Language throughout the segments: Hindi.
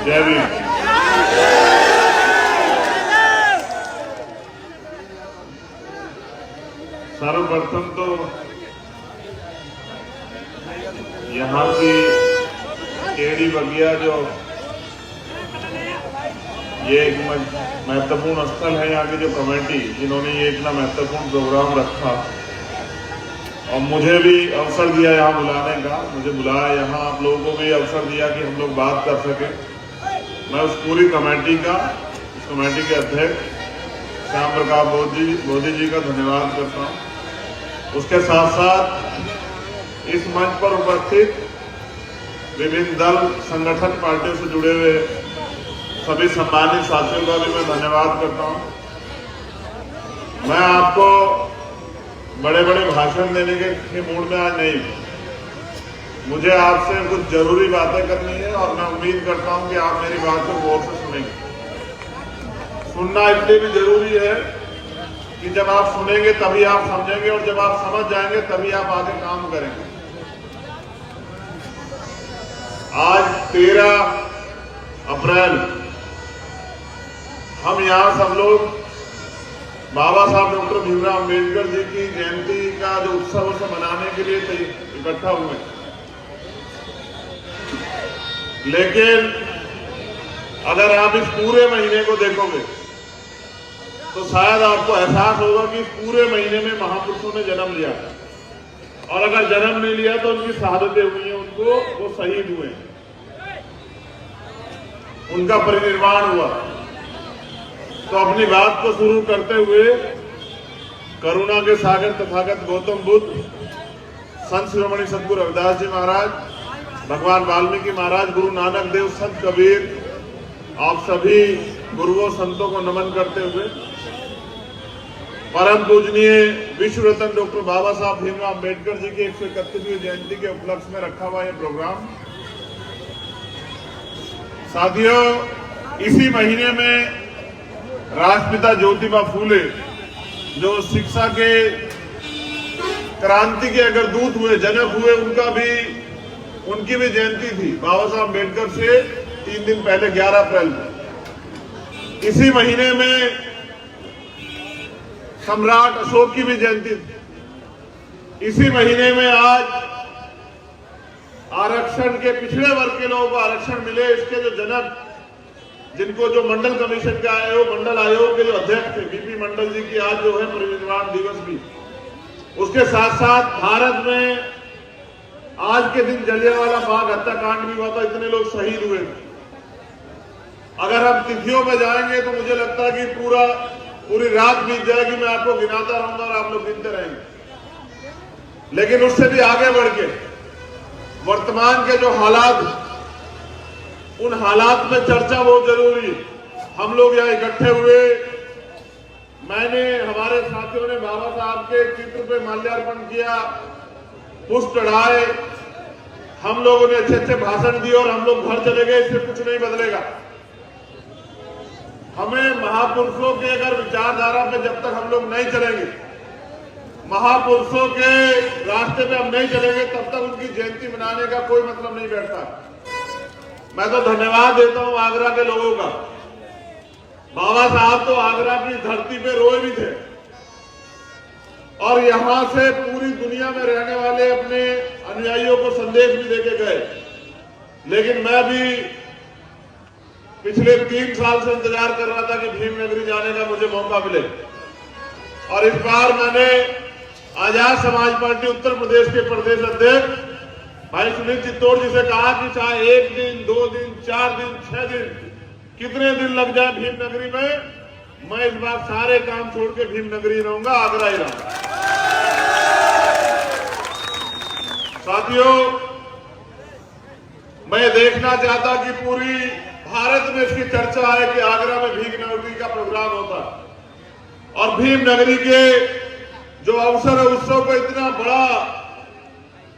जय भीम। सर्वप्रथम तो यहाँ की केडी बगिया जो ये एक महत्वपूर्ण स्थल है, यहाँ की जो कमेटी जिन्होंने ये इतना महत्वपूर्ण प्रोग्राम रखा और मुझे भी अवसर दिया यहाँ बुलाने का, मुझे बुलाया यहाँ, आप लोगों को भी अवसर दिया कि हम लोग बात कर सकें। मैं उस पूरी कमेटी का, उस कमेटी के अध्यक्ष श्याम प्रकाश बोधी जी का धन्यवाद करता हूँ। उसके साथ साथ इस मंच पर उपस्थित विभिन्न दल संगठन पार्टियों से जुड़े हुए सभी सम्मानित साथियों का भी मैं धन्यवाद करता हूं। मैं आपको बड़े बड़े भाषण देने के मूड में आज नहीं, मुझे आपसे कुछ जरूरी बातें करनी है और मैं उम्मीद करता हूं कि आप मेरी बात को गौर से सुनेंगे। सुनना इसलिए भी जरूरी है कि जब आप सुनेंगे तभी आप समझेंगे और जब आप समझ जाएंगे तभी आप आगे काम करेंगे। आज 13 अप्रैल हम यहाँ सब लोग बाबा साहब डॉक्टर भीमराव अम्बेडकर जी की जयंती का जो उत्सव उसे मनाने के लिए इकट्ठा हुए, लेकिन अगर आप इस पूरे महीने को देखोगे तो शायद आपको एहसास होगा कि इस पूरे महीने में महापुरुषों ने जन्म लिया, और अगर जन्म नहीं लिया तो उनकी शहादतें हुई हैं, उनको वो शहीद हुए, उनका परिनिर्वाण हुआ। तो अपनी बात को शुरू करते हुए करुणा के सागर तथागत गौतम बुद्ध, संत शिरोमणि सतगुरु रविदास जी महाराज, भगवान वाल्मीकि महाराज, गुरु नानक देव, संत कबीर, आप सभी गुरुओं संतों को नमन करते हुए परम पूजनीय विश्व रत्न डॉक्टर बाबा साहब भीमराव अम्बेडकर जी की 131वीं जयंती के उपलक्ष्य में रखा हुआ यह प्रोग्राम, साथियों, इसी महीने में राष्ट्रपिता ज्योतिबा फूले जो शिक्षा के क्रांति के अगर दूत हुए, जनक हुए, उनकी भी जयंती थी बाबा साहब अम्बेडकर से 3 दिन पहले 11 अप्रैल को। इसी महीने में सम्राट अशोक की भी जयंती थी। इसी महीने में आज आरक्षण के पिछड़े वर्ग के लोगों को आरक्षण मिले, इसके जो जनक, जिनको जो मंडल कमीशन के आयोग, मंडल आयोग के जो अध्यक्ष थे बीपी मंडल जी की आज जो है परिनिर्वाण दिवस भी। उसके साथ साथ भारत में आज के दिन जलियांवाला बाग हत्याकांड भी हुआ था, इतने लोग शहीद हुए। अगर हम तिथियों में जाएंगे तो मुझे लगता है कि पूरी रात बीत जाएगी, मैं आपको गिनाता रहूंगा और आप लोग गिनते रहेंगे। लेकिन उससे भी आगे बढ़ के वर्तमान के जो हालात, उन हालात में चर्चा बहुत जरूरी है। हम लोग यहाँ इकट्ठे हुए, मैंने, हमारे साथियों ने बाबा साहब के चित्र पे माल्यार्पण किया, पुष्प चढ़ाए, हम लोगों ने अच्छे अच्छे भाषण दिए और हम लोग घर चले गए। इससे कुछ नहीं बदलेगा। हमें महापुरुषों के अगर विचारधारा पे जब तक हम लोग नहीं चलेंगे, महापुरुषों के रास्ते पे हम नहीं चलेंगे, तब तक उनकी जयंती मनाने का कोई मतलब नहीं बैठता। मैं तो धन्यवाद देता हूं आगरा के लोगों का। बाबा साहब तो आगरा की धरती पे रोए भी थे और यहां से पूरी दुनिया में रहने वाले अपने अनुयायियों को संदेश भी देके गए। लेकिन मैं भी पिछले 3 साल से इंतजार कर रहा था कि भीमनगरी जाने का मुझे मौका मिले, और इस बार मैंने आजाद समाज पार्टी उत्तर प्रदेश के प्रदेश अध्यक्ष भाई सुनील चित्तौड़ जी से कहा कि चाहे 1 दिन, 2 दिन, 4 दिन, 6 दिन, कितने दिन लग जाए भीमनगरी में, मैं इस बार सारे काम छोड़ के भीमनगरी रहूंगा, आगरा ही रहूंगा। साथियों, मैं देखना चाहता कि पूरी भारत में इसकी चर्चा है कि आगरा में भीमनगरी का प्रोग्राम होता है और भीमनगरी के जो अवसर है उत्सव का इतना बड़ा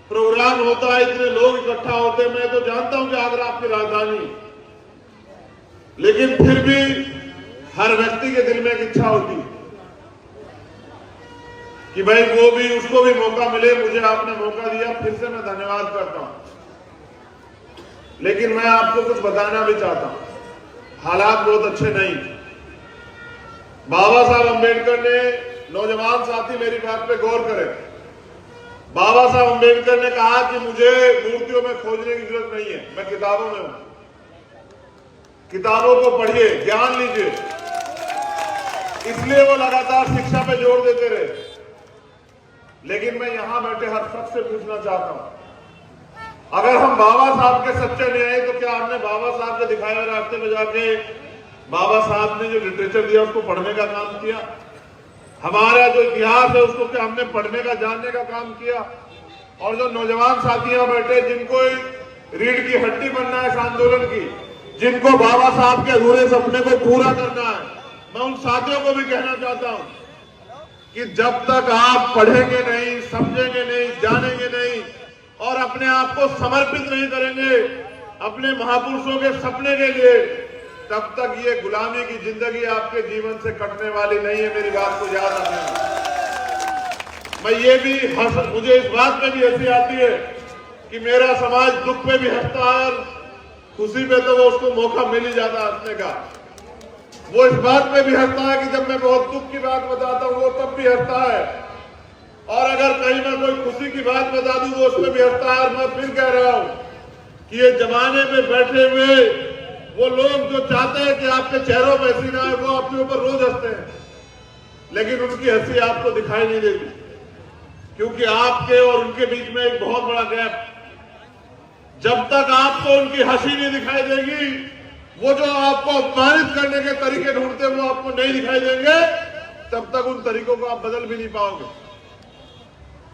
प्रोग्राम होता है, इतने लोग इकट्ठा होते हैं। मैं तो जानता हूं कि आगरा आपकी राजधानी, लेकिन फिर भी हर व्यक्ति के दिल में एक इच्छा होती है कि भाई वो भी, उसको भी मौका मिले। मुझे आपने मौका दिया, फिर से मैं धन्यवाद करता हूं। लेकिन मैं आपको कुछ बताना भी चाहता हूं, हालात बहुत अच्छे नहीं। बाबा साहब अंबेडकर ने, नौजवान साथी मेरी बात पे गौर करें, बाबा साहब अंबेडकर ने कहा कि मुझे मूर्तियों में खोजने की जरूरत नहीं है, मैं किताबों में हूं, किताबों को पढ़िए, ज्ञान लीजिए। इसलिए वो लगातार शिक्षा पे जोर देते रहे। लेकिन मैं यहां बैठे हर शख्स से पूछना चाहता हूं, अगर हम बाबा साहब के सच्चे न्यायी, तो क्या हमने बाबा साहब के दिखाए हुए रास्ते में जाके बाबा साहब ने जो लिटरेचर दिया उसको पढ़ने का काम किया? हमारा जो इतिहास है उसको क्या हमने पढ़ने का, जानने का काम किया? और जो नौजवान साथियां बैठे, जिनको रीढ़ की हड्डी बनना है इस आंदोलन की, जिनको बाबा साहब के अधूरे सपने को पूरा करना है, मैं उन साथियों को भी कहना चाहता हूं कि जब तक आप पढ़ेंगे नहीं, समझेंगे नहीं, जानेंगे नहीं और अपने आप को समर्पित नहीं करेंगे अपने महापुरुषों के सपने के लिए, तब तक ये गुलामी की जिंदगी आपके जीवन से कटने वाली नहीं है। मेरी बात को याद रखना। मैं ये भी मुझे इस बात पे भी हंसी आती है कि मेरा समाज दुख पे भी हंसता है और खुशी पे तो वो उसको मौका मिल ही जाता है हंसने का। वो इस बात पे भी हंसता है कि जब मैं बहुत दुख की बात बताता हूँ वो तब भी हंसता है, और अगर कहीं मैं कोई खुशी की बात बता दूं वो उसमें भी हंसता है। और मैं फिर कह रहा हूं कि ये जमाने में बैठे हुए वो लोग जो चाहते हैं कि आपके चेहरों पर हंसी ना आए, वो आपके ऊपर रोज हंसते हैं, लेकिन उनकी हंसी आपको दिखाई नहीं देती, क्योंकि आपके और उनके बीच में एक बहुत बड़ा गैप। जब तक आपको उनकी हंसी नहीं दिखाई देगी, वो जो आपको अपमानित करने के तरीके ढूंढते वो आपको नहीं दिखाई देंगे, तब तक उन तरीकों को आप बदल भी नहीं पाओगे।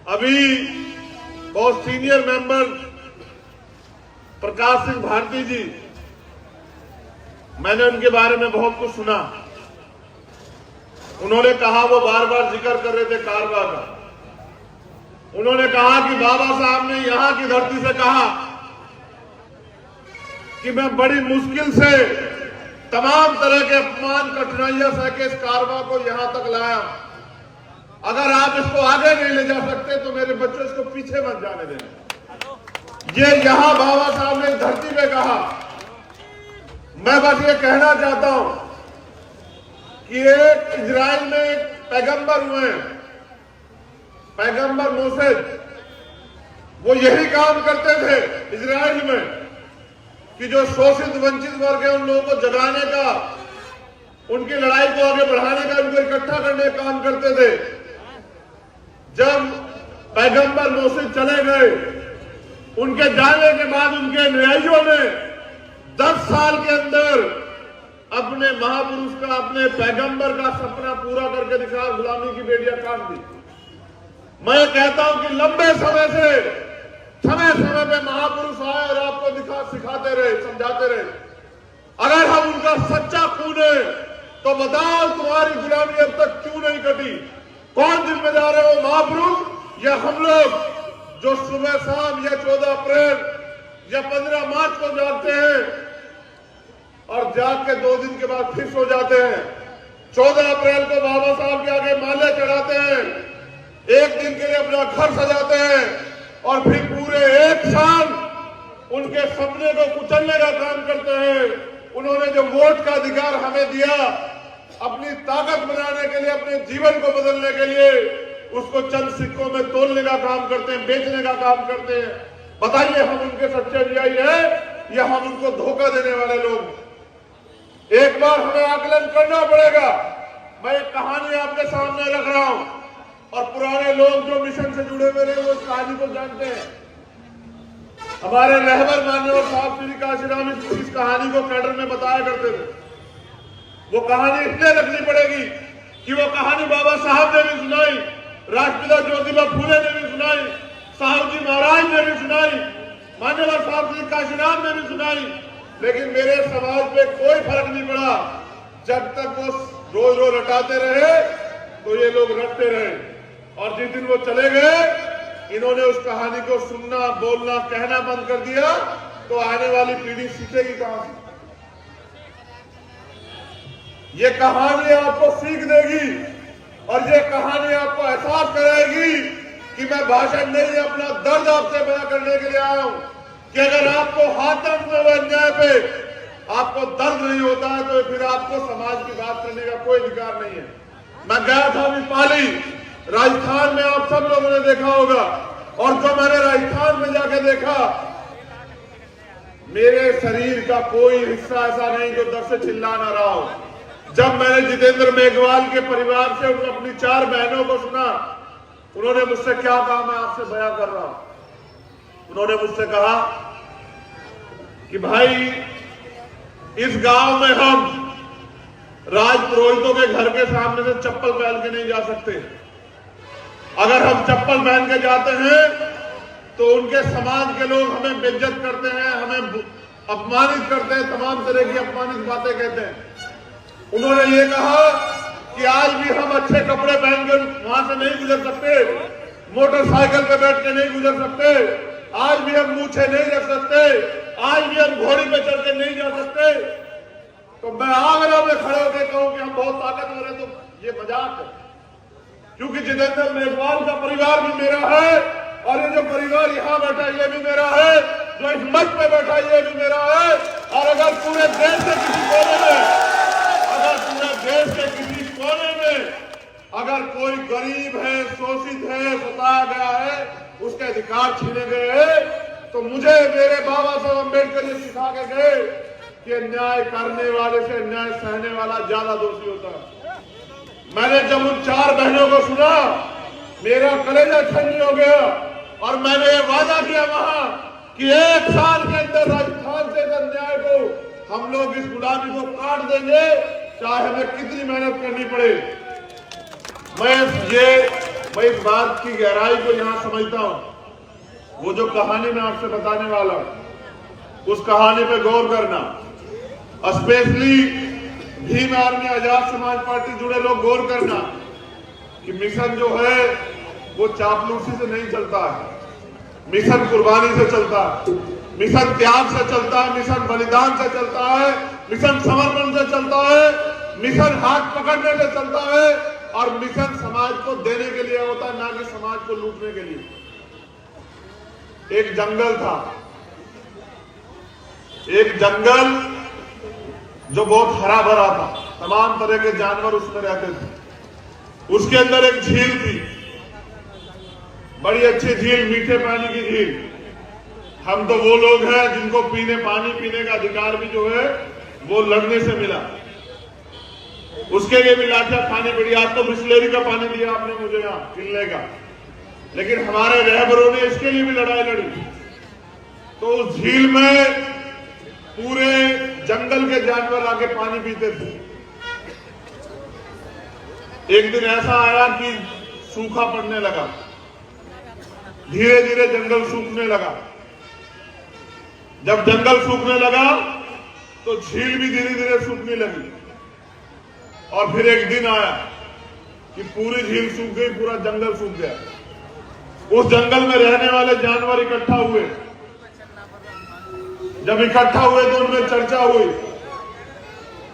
अभी बहुत सीनियर मेंबर प्रकाश सिंह भारती जी, मैंने उनके बारे में बहुत कुछ सुना। उन्होंने कहा, वो बार बार जिक्र कर रहे थे कारवा का, उन्होंने कहा कि बाबा साहब ने यहां की धरती से कहा कि मैं बड़ी मुश्किल से तमाम तरह के अपमान, कठिनाइयां सह के इस कारवा को यहां तक लाया। अगर आप इसको आगे नहीं ले जा सकते तो मेरे बच्चों इसको पीछे मत जाने देना। ये यहां बाबा साहब ने धरती पे कहा। मैं बस ये कहना चाहता हूं कि एक इजराइल में एक पैगंबर हुए, पैगंबर मोसेस, वो यही काम करते थे इजराइल में कि जो शोषित वंचित वर्ग है उन लोगों को जगाने का, उनकी लड़ाई को आगे बढ़ाने का, उनको इकट्ठा करने का काम करते थे। जब पैगंबर मोसेस चले गए, उनके जाने के बाद उनके न्यायियों ने 10 साल के अंदर अपने महापुरुष का, अपने पैगंबर का सपना पूरा करके दिखा, गुलामी की बेड़ियां काट दी। मैं कहता हूं कि लंबे समय से समय पे महापुरुष आए और आपको सिखाते रहे, समझाते रहे। अगर हम उनका सच्चा खून है तो बताओ तुम्हारी गुलामी अब तक क्यों नहीं कटी? कौन जिम्मेदार है, वो महापुरुष या हम लोग जो सुबह शाम या 14 अप्रैल या 15 मार्च को जागते हैं और जाग के 2 दिन के बाद फिर सो जाते हैं। 14 अप्रैल को बाबा साहब के आगे माले चढ़ाते हैं, 1 दिन के लिए अपना घर सजाते हैं और फिर पूरे 1 साल उनके सपने को कुचलने का काम करते हैं। उन्होंने जो वोट का अधिकार हमें दिया अपनी ताकत बनाने के लिए, अपने जीवन को बदलने के लिए, उसको चंद सिक्कों में तोलने का काम करते हैं, बेचने का काम करते हैं। बताइए हम उनके सच्चे अनुयायी हैं या हम उनको धोखा देने वाले लोग? एक बार हमें आकलन करना पड़ेगा। मैं एक कहानी आपके सामने रख रहा हूं और पुराने लोग जो मिशन से जुड़े हुए रहे वो इस कहानी को जानते हैं। हमारे रहबर मान्यवर साहब श्री काशीराम इस कहानी को कैडर में बताया करते थे। वो कहानी इसलिए रखनी पड़ेगी कि वो कहानी बाबा साहब ने भी सुनाई, राष्ट्रपिता ज्योतिबा फूले ने भी सुनाई, साहब जी महाराज ने भी सुनाई, मान्यवर साहब श्री काशीराम ने भी सुनाई, लेकिन मेरे समाज पे कोई फर्क नहीं पड़ा। जब तक वो रोज रोज रटाते रहे तो ये लोग रटते रहे, और जिस दिन वो चले गए इन्होंने उस कहानी को सुनना, बोलना, कहना बंद कर दिया, तो आने वाली पीढ़ी सीखेगी कहां से? ये कहानी आपको सीख देगी और ये कहानी आपको एहसास कराएगी कि मैं भाषण नहीं, अपना दर्द आपसे बयां करने के लिए आया हूं। कि अगर आपको हाथम में अन्याय पे आपको दर्द नहीं होता है तो फिर आपको समाज की बात करने का कोई अधिकार नहीं है। मैं गया था अभी पाली, राजस्थान में, आप सब लोगों ने देखा होगा, और जो मैंने राजस्थान में जाके देखा, मेरे शरीर का कोई हिस्सा ऐसा नहीं जो दर्द से चिल्ला ना रहा हो। जब मैंने जितेंद्र मेघवाल के परिवार से अपनी 4 बहनों को सुना, उन्होंने मुझसे क्या कहा मैं आपसे बयां कर रहा हूं। उन्होंने मुझसे कहा कि भाई इस गांव में हम राजपुरोहितों के घर के सामने से चप्पल पहन के नहीं जा सकते। अगर हम चप्पल पहन के जाते हैं तो उनके समाज के लोग हमें बेइज्जत करते हैं, हमें अपमानित करते हैं, तमाम तरह की अपमानित बातें कहते हैं। उन्होंने ये कहा कि आज भी हम अच्छे कपड़े पहन के वहां से नहीं गुजर सकते, मोटरसाइकिल पे बैठ के नहीं गुजर सकते, आज भी हम मूछे नहीं रख सकते, आज भी हम घोड़ी पे चढ़ के नहीं जा सकते। तो मैं आगरा में खड़े होकर कहूं कि हम बहुत ताकतवर हैं, तो ये मजाक है। क्योंकि जितेंद्र मेघवाल का परिवार भी मेरा है, और ये जो परिवार यहाँ बैठा ये भी मेरा है, जो इस मंच पे बैठा ये भी मेरा है। और अगर पूरे देश के किसी कोने में, अगर कोई गरीब है, शोषित है, सताया गया है, उसके अधिकार छीने गए हैं, तो मुझे मेरे बाबा साहब अम्बेडकर ये सिखा के गए कि अन्याय करने वाले से अन्याय सहने वाला ज्यादा दोषी होता है। मैंने जब उन 4 बहनों को सुना, मेरा कलेजा ठंडी हो गया, और मैंने ये वादा किया वहां कि 1 साल के अंदर राजस्थान से इस अन्याय को हम लोग, इस गुलामी को काट देंगे, चाहे हमें कितनी मेहनत करनी पड़े। मैं इस बात की गहराई को यहां समझता हूं। वो जो कहानी मैं आपसे बताने वाला हूं, उस कहानी पे गौर करना, specially Bhim army Azad Samaj party जुड़े लोग गौर करना कि मिशन जो है वो चापलूसी से नहीं चलता है, मिशन कुर्बानी से चलता है, मिशन त्याग से चलता है, मिशन बलिदान से चलता है, मिशन समर्पण से चलता है, मिशन हाथ पकड़ने से चलता है, और मिशन समाज को देने के लिए होता है, ना कि समाज को लूटने के लिए। एक जंगल था, एक जंगल जो बहुत हरा भरा था, तमाम तरह के जानवर उसमें रहते थे। उसके अंदर एक झील थी, बड़ी अच्छी झील, मीठे पानी की झील। हम तो वो लोग हैं जिनको पानी पीने का अधिकार भी जो है वो लड़ने से मिला, उसके लिए भी लाठियां खानी पड़ी। आज तो बिस्लेरी का पानी दिया आपने मुझे यहाँ पीने का, लेकिन हमारे रहबरों ने इसके लिए भी लड़ाई लड़ी। तो उस झील में पूरे जंगल के जानवर आके पानी पीते थे। एक दिन ऐसा आया कि सूखा पड़ने लगा, धीरे धीरे जंगल सूखने लगा। जब जंगल सूखने लगा तो झील भी धीरे धीरे सूखने लगी, और फिर एक दिन आया कि पूरी झील सूख गई, पूरा जंगल सूख गया। उस जंगल में रहने वाले जानवर इकट्ठा हुए। जब इकट्ठा हुए तो उनमें चर्चा हुई।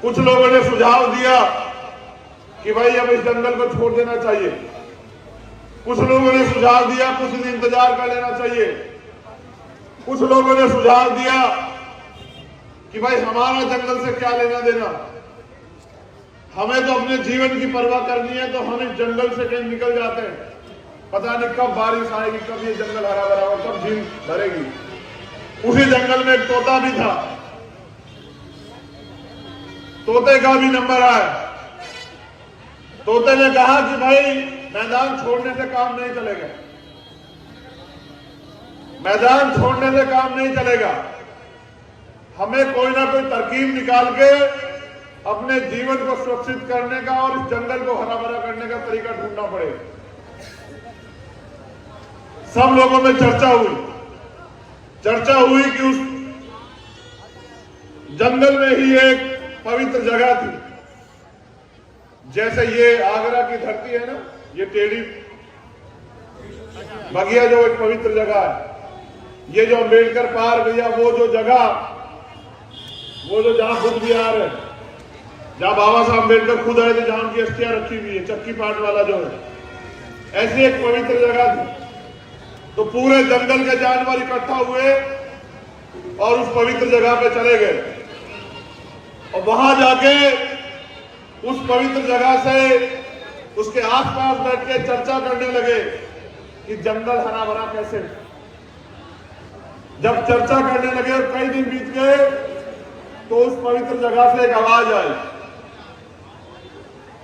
कुछ लोगों ने सुझाव दिया कि भाई अब इस जंगल को छोड़ देना चाहिए। कुछ लोगों ने सुझाव दिया कुछ दिन इंतजार कर लेना चाहिए। कुछ लोगों ने सुझाव दिया कि भाई हमारा जंगल से क्या लेना देना, हमें तो अपने जीवन की परवाह करनी है, तो हम इस जंगल से कहीं निकल जाते हैं। पता नहीं कब बारिश आएगी, कब ये जंगल हरा भरा होगा, कब झील भरेगी। उसी जंगल में एक तोता भी था, तोते का भी नंबर आया। तोते ने कहा कि भाई मैदान छोड़ने से काम नहीं चलेगा, मैदान छोड़ने से काम नहीं चलेगा, हमें कोई ना कोई तरकीब निकाल के अपने जीवन को सुरक्षित करने का और इस जंगल को हरा भरा करने का तरीका ढूंढना पड़ेगा। सब लोगों में चर्चा हुई कि उस जंगल में ही एक पवित्र जगह थी। जैसे ये आगरा की धरती है ना, ये टेढ़ी बगिया जो एक पवित्र जगह है, ये जो अम्बेडकर पार्क या वो जो जगह, वो जो जहां बुद्ध विहार है, जहां बाबा साहब अम्बेडकर खुद आए थे, जहां उनकी अस्थियां रखी हुई है, चक्की पाट वाला जो है, ऐसी एक पवित्र जगह थी। तो पूरे जंगल के जानवर इकट्ठा हुए और उस पवित्र जगह पे चले गए और वहां जाके उस पवित्र जगह से उसके आसपास बैठ के चर्चा करने लगे कि जंगल हरा भरा कैसे। जब चर्चा करने लगे और कई दिन बीत गए तो उस पवित्र जगह से एक आवाज आई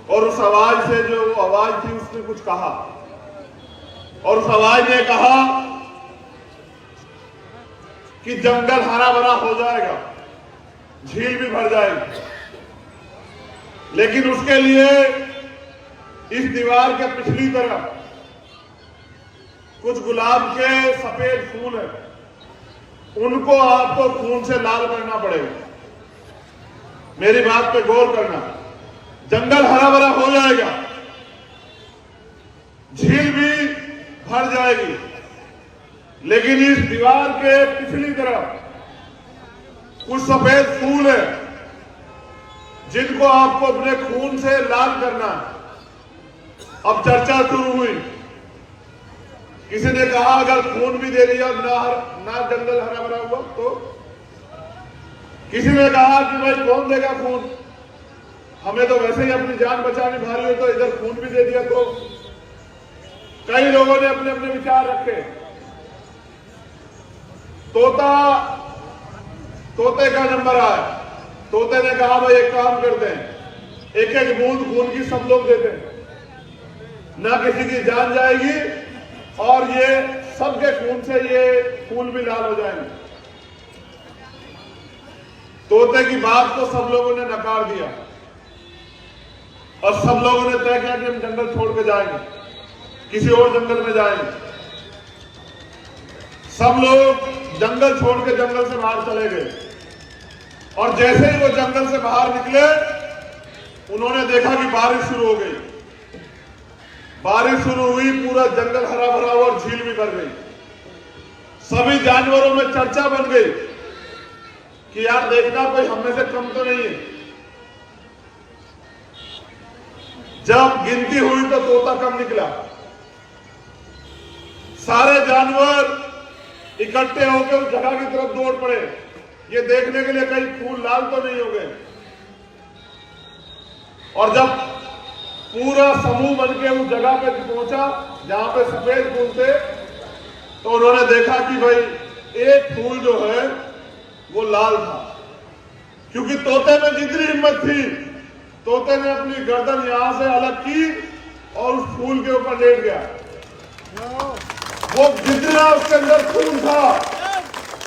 और उस आवाज से जो आवाज थी उसने कुछ कहा और उस आवाज ने कहा कि जंगल हरा भरा हो जाएगा, झील भी भर जाएगी, लेकिन उसके लिए इस दीवार के पिछली तरफ कुछ गुलाब के सफेद फूल है, उनको आपको खून से लाल करना पड़ेगा। मेरी बात पे गौर करना, जंगल हरा भरा हो जाएगा, झील भी भर जाएगी, लेकिन इस दीवार के पिछली तरफ कुछ सफेद फूल है जिनको आपको अपने खून से लाल करना। अब चर्चा शुरू हुई, किसी ने कहा अगर खून भी दे दिया ना जंगल हरा भरा हुआ तो, किसी ने कहा कि भाई कौन देगा खून, हमें तो वैसे ही अपनी जान बचानी भारी हो, तो इधर खून भी दे दिया तो। कई लोगों ने अपने अपने विचार रखे। तोते का नंबर आया, तोते ने कहा भाई एक काम करते हैं, एक एक बूंद खून की सब लोग देते हैं, ना किसी की जान जाएगी और ये सबके खून से ये फूल भी लाल हो जाएंगे। तोते की बात को सब लोगों ने नकार दिया और सब लोगों ने तय किया कि हम जंगल छोड़ के जाएंगे, किसी और जंगल में जाएंगे। सब लोग जंगल छोड़ के जंगल से बाहर चले गए और जैसे ही वो जंगल से बाहर निकले उन्होंने देखा कि बारिश शुरू हो गई। बारिश शुरू हुई, पूरा जंगल हरा भरा हुआ और झील भी भर गई। सभी जानवरों में चर्चा बन गई कि यार देखना कोई हम में से कम तो नहीं है। जब गिनती हुई तो तोता कम निकला। सारे जानवर इकट्ठे होकर उस जगह की तरफ दौड़ पड़े, ये देखने के लिए कहीं फूल लाल तो नहीं हो गए। और जब पूरा समूह बन के उस जगह पे पहुंचा जहां पे सफेद फूल थे, तो उन्होंने देखा कि भाई एक फूल जो है वो लाल था, क्योंकि तोते में जितनी हिम्मत थी, तोते ने अपनी गर्दन यहां से अलग की और उस फूल के ऊपर लेट गया। वो जितना उसके अंदर खून था,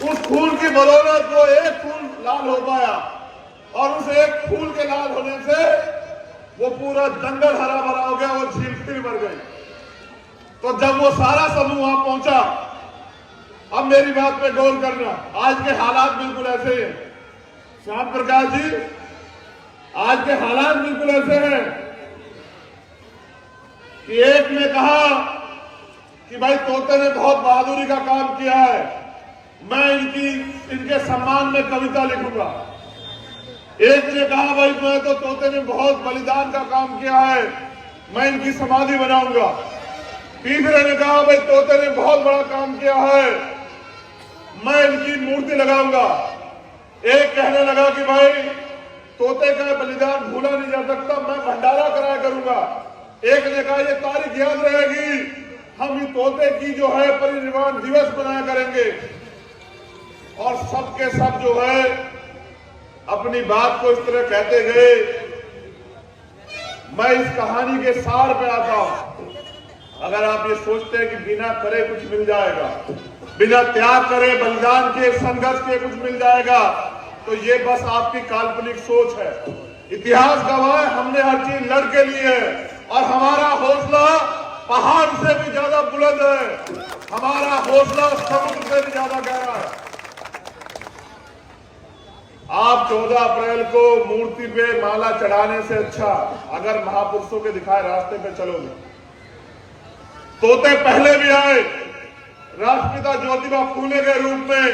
उस खून की बदौलत वो एक फूल लाल हो पाया और उस एक फूल के लाल होने से वो पूरा जंगल हरा भरा हो गया और झील फिर भर गई। तो जब वो सारा समूह वहां पहुंचा, अब मेरी बात पे गौर करना, आज के हालात बिल्कुल ऐसे ही हैं श्याम प्रकाश जी, आज के हालात बिल्कुल ऐसे हैं कि एक ने कहा कि भाई तोते ने बहुत बहादुरी का काम किया है, मैं इनके सम्मान में कविता लिखूंगा। एक ने कहा भाई मैं तो तोते ने बहुत बलिदान का काम किया है, मैं इनकी समाधि बनाऊंगा। तीसरे ने कहा भाई तोते ने बहुत बड़ा काम किया है, मैं इनकी मूर्ति लगाऊंगा। एक कहने लगा कि भाई तोते का बलिदान भूला नहीं जा सकता, मैं भंडारा कराया करूंगा। एक ने कहा ये तारीख याद रहेगी, हम इस तोते की जो है परिनिर्वाण दिवस बनाया करेंगे। और सबके सब जो है अपनी बात को इस तरह कहते गए। मैं इस कहानी के सार पे आता हूं। अगर आप ये सोचते हैं कि बिना करे कुछ मिल जाएगा, बिना त्याग करे बलिदान के संघर्ष के कुछ मिल जाएगा, तो ये बस आपकी काल्पनिक सोच है। इतिहास गवाह है, हमने हर चीज लड़ के लिए है और हमारा हौसला पहाड़ से भी ज्यादा बुलंद है, हमारा हौसला समुद्र से भी ज्यादा गहरा है। आप 14 अप्रैल को मूर्ति पे माला चढ़ाने से अच्छा अगर महापुरुषों के दिखाए रास्ते पे चलोगे। तोते पहले भी आए, राष्ट्रपिता ज्योतिबा फूले के रूप में,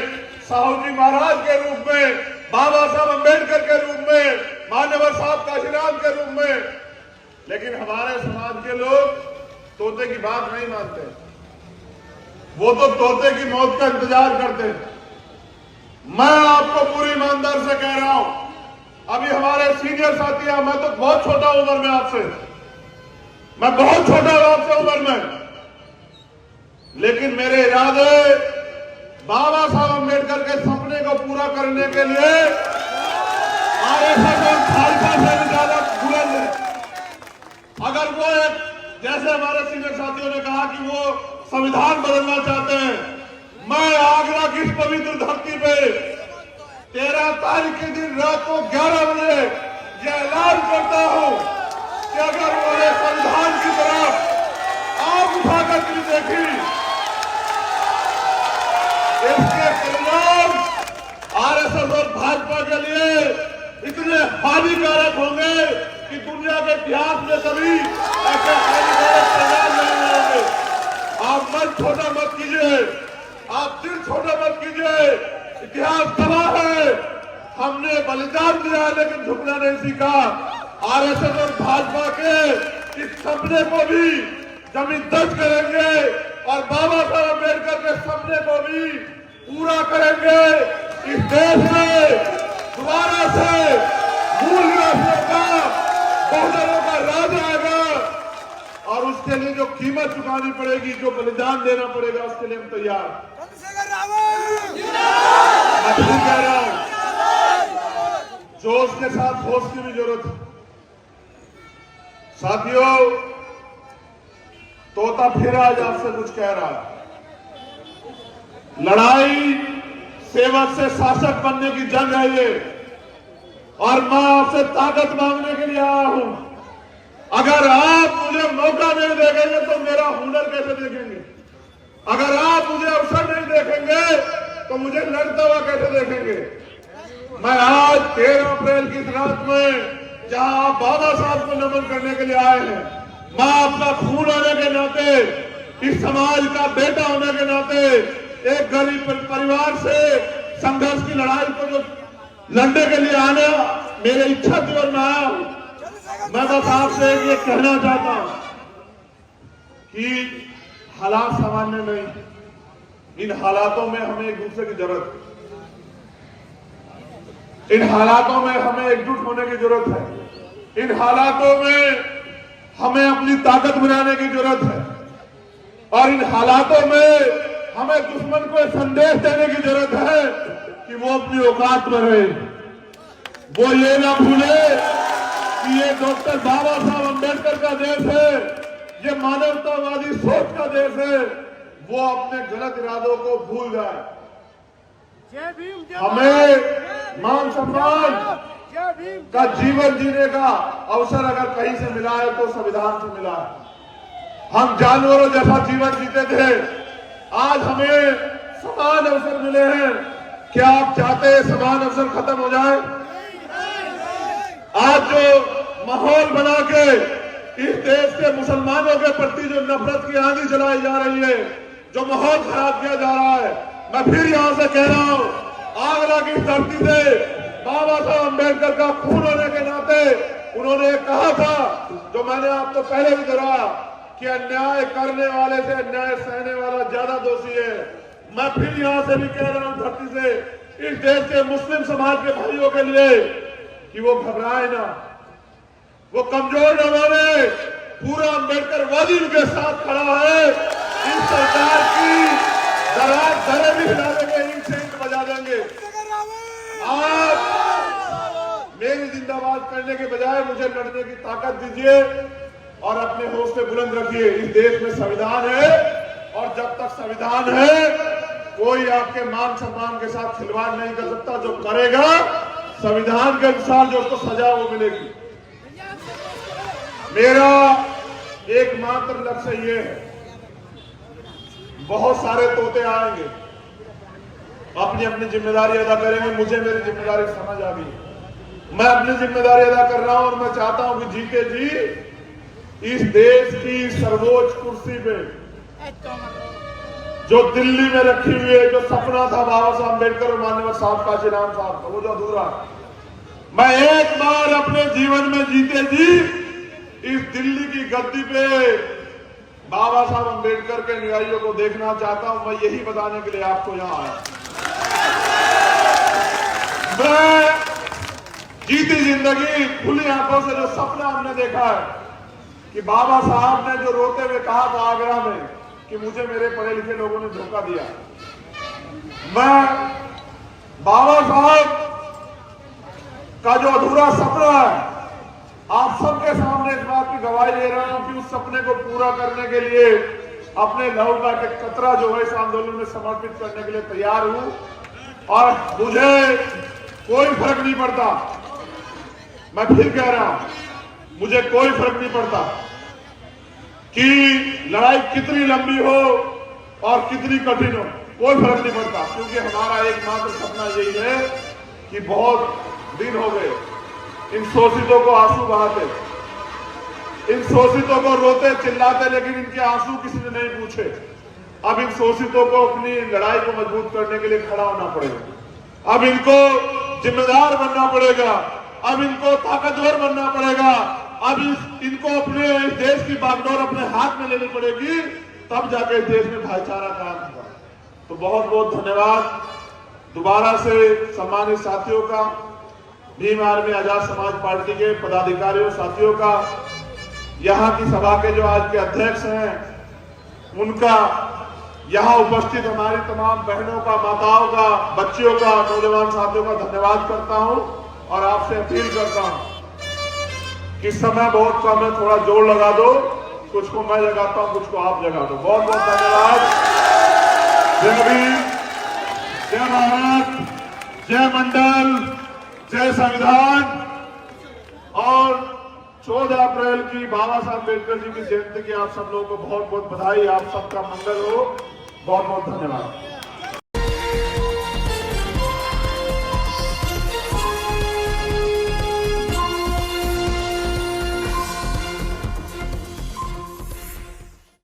साहू जी महाराज के रूप में, बाबा साहब अम्बेडकर के रूप में, मान्यवर साहब काशीराम के रूप में, लेकिन हमारे समाज के लोग तोते की बात नहीं मानते। वो तो तोते की मौत का इंतजार करते हैं। मैं आपको पूरी ईमानदार से कह रहा हूं, अभी हमारे सीनियर साथी हैं, मैं तो बहुत छोटा उम्र में आपसे, मैं बहुत छोटा हूं आपसे उम्र में, लेकिन मेरे इरादे बाबा साहब अम्बेडकर के सपने को पूरा करने के लिए आरएसएस और खालसा से भी ज्यादा बुलंद है। अगर वो एक, जैसे हमारे सीनियर साथियों ने कहा कि वो संविधान बदलना चाहते हैं, मैं आगरा की इस पवित्र धरती पे 13 तारीख के दिन रात को 11 बजे ये ऐलान करता हूं कि अगर उन्होंने संविधान की तरफ आग उठाकर के देखी, इसके परिणाम आरएसएस और भाजपा के लिए इतने हानिकारक होंगे कि दुनिया के इतिहास में कभी ऐसे हानिकारक परिणाम नहीं होंगे। आप मन छोटा मत कीजिए, आप दिल छोटा मत कीजिए, इतिहास गवाह है, हमने बलिदान दिया लेकिन झुकना नहीं सीखा। आरएसएस और भाजपा के इस सपने को भी जमींदोज करेंगे और बाबा साहब अम्बेडकर के सपने को भी पूरा करेंगे। इस देश में दोबारा से मूल निवासियों का, बहुजनों का राज आएगा और उसके लिए जो कीमत चुकानी पड़ेगी, जो बलिदान देना पड़ेगा, उसके लिए हम तैयार। मैं फिर कह रहा हूं, जोश के साथ होश की भी जरूरत है। साथियों, तोता फिर आज आपसे कुछ कह रहा है। लड़ाई सेवक से शासक बनने की जंग है ये, और मैं आपसे ताकत मांगने के लिए आया हूं। अगर आप मुझे मौका नहीं देखेंगे तो मेरा हुनर कैसे देखेंगे? अगर आप मुझे अवसर नहीं देखेंगे तो मुझे लड़ता हुआ कैसे देखेंगे? मैं आज 13 अप्रैल की रात में जहां आप बाबा साहब को नमन करने के लिए आए हैं, मैं आपका खून होने के नाते, इस समाज का बेटा होने के नाते, एक गरीब परिवार से संघर्ष की लड़ाई को जो लड़ने के लिए आना मेरी इच्छा थी और मैं आया हूं। मैं बस आपसे ये कहना चाहता हूं कि हालात सामान्य नहीं, इन हालातों में हमें एक दूसरे की जरूरत है, इन हालातों में हमें एकजुट होने की जरूरत है, इन हालातों में हमें अपनी ताकत बनाने की जरूरत है, और इन हालातों में हमें दुश्मन को संदेश देने की जरूरत है कि वो अपनी औकात में रहे। वो ये ना भूले कि ये डॉक्टर बाबा साहब अम्बेडकर का देश है, ये मानवतावादी सोच का देश है। वो अपने गलत इरादों को भूल जाए। हमें मान सम्मान का जीवन जीने का अवसर अगर कहीं से मिला है तो संविधान से मिला है। हम जानवरों जैसा जीवन जीते थे, आज हमें समान अवसर मिले हैं। क्या आप चाहते हैं समान अवसर खत्म हो जाए? आज जो माहौल बना के इस देश के मुसलमानों के प्रति जो नफरत की आंधी जलाई जा रही है, जो माहौल खराब किया जा रहा है, मैं फिर यहां से कह रहा हूं, आगरा की धरती से बाबा साहब अम्बेडकर का खून होने के नाते उन्होंने कहा था, जो मैंने आपको पहले भी दोहराया, कि अन्याय करने वाले से अन्याय सहने वाला ज्यादा दोषी है। मैं फिर यहां से भी कह रहा हूं धरती से, इस देश के मुस्लिम समाज के भाइयों के लिए, कि वो घबराए ना, वो कमजोर न बने। पूरा अम्बेडकर वादी उनके साथ खड़ा है। इस सरकार की दरे भी हिला देंगे, ईंट से ईंट बजा देंगे। आप मेरी जिंदाबाद करने के बजाय मुझे लड़ने की ताकत दीजिए और अपने हौसले बुलंद रखिए। इस देश में संविधान है और जब तक संविधान है कोई आपके मान सम्मान के साथ खिलवाड़ नहीं कर सकता। जो करेगा संविधान के अनुसार जो उसको सजा वो मिलेगी। मेरा एकमात्र लक्ष्य ये है, बहुत सारे तोते आएंगे, अपनी अपनी जिम्मेदारी अदा करेंगे। मुझे मेरी जिम्मेदारी समझ आ गई, मैं अपनी जिम्मेदारी अदा कर रहा हूं और मैं चाहता हूं कि जीते जी इस देश की सर्वोच्च कुर्सी पे जो दिल्ली में रखी हुई है, जो सपना था बाबा साहब अम्बेडकर और माननीय साहब काशीराम साहब का, वो जो अधूरा, मैं एक बार अपने जीवन में जीते जी इस दिल्ली की गद्दी पे बाबा साहब अम्बेडकर के अनुयायियों को देखना चाहता हूं। मैं यही बताने के लिए आपको यहां आया। मैं जीती जिंदगी खुली आंखों से जो सपना हमने देखा है कि बाबा साहब ने जो रोते हुए कहा था आगरा में कि मुझे मेरे पढ़े लिखे लोगों ने धोखा दिया, मैं बाबा साहब का जो अधूरा सपना है आप सबके सामने इस बात की गवाही दे रहा हूं कि उस सपने को पूरा करने के लिए अपने लहू का एक कतरा जो है इस आंदोलन में समर्पित करने के लिए तैयार हूं। और मुझे कोई फर्क नहीं पड़ता, मैं फिर कह रहा हूं मुझे कोई फर्क नहीं पड़ता कि लड़ाई कितनी लंबी हो और कितनी कठिन हो, कोई फर्क नहीं पड़ता, क्योंकि हमारा एकमात्र सपना यही है कि बहुत दिन हो गए इन शोषितों को आंसू बहाते, इन शोषितों को रोते चिल्लाते, लेकिन इनके आंसू किसी ने नहीं पूछे। अब इन शोषितों को अपनी लड़ाई को मजबूत करने के लिए खड़ा होना पड़ेगा, अब इनको जिम्मेदार बनना पड़ेगा, अब इनको ताकतवर बनना पड़ेगा, अब इनको अपने इस देश की बागडोर अपने हाथ में लेनी पड़ेगी, तब जाकर इस देश में भाईचारा कायम होगा। तो बहुत बहुत धन्यवाद दोबारा से सम्मानित साथियों का, भीम आर्मी आजाद समाज पार्टी के पदाधिकारियों साथियों का, यहाँ की सभा के जो आज के अध्यक्ष हैं उनका, यहाँ उपस्थित हमारी तमाम बहनों का, माताओं का, बच्चियों का, नौजवान साथियों का धन्यवाद करता हूँ और आपसे अपील करता हूँ कि समय बहुत कम है, थोड़ा जोर लगा दो, कुछ को मैं जगाता हूँ, कुछ को आप जगा दो। बहुत बहुत धन्यवाद। जय भीम, जय भारत, जय मंडल, जय संविधान। और 14 अप्रैल की बाबा साहब अम्बेडकर जी की जयंती की आप सब लोगों को बहुत बहुत बधाई, आप सबका मंगल हो। बहुत बहुत धन्यवाद।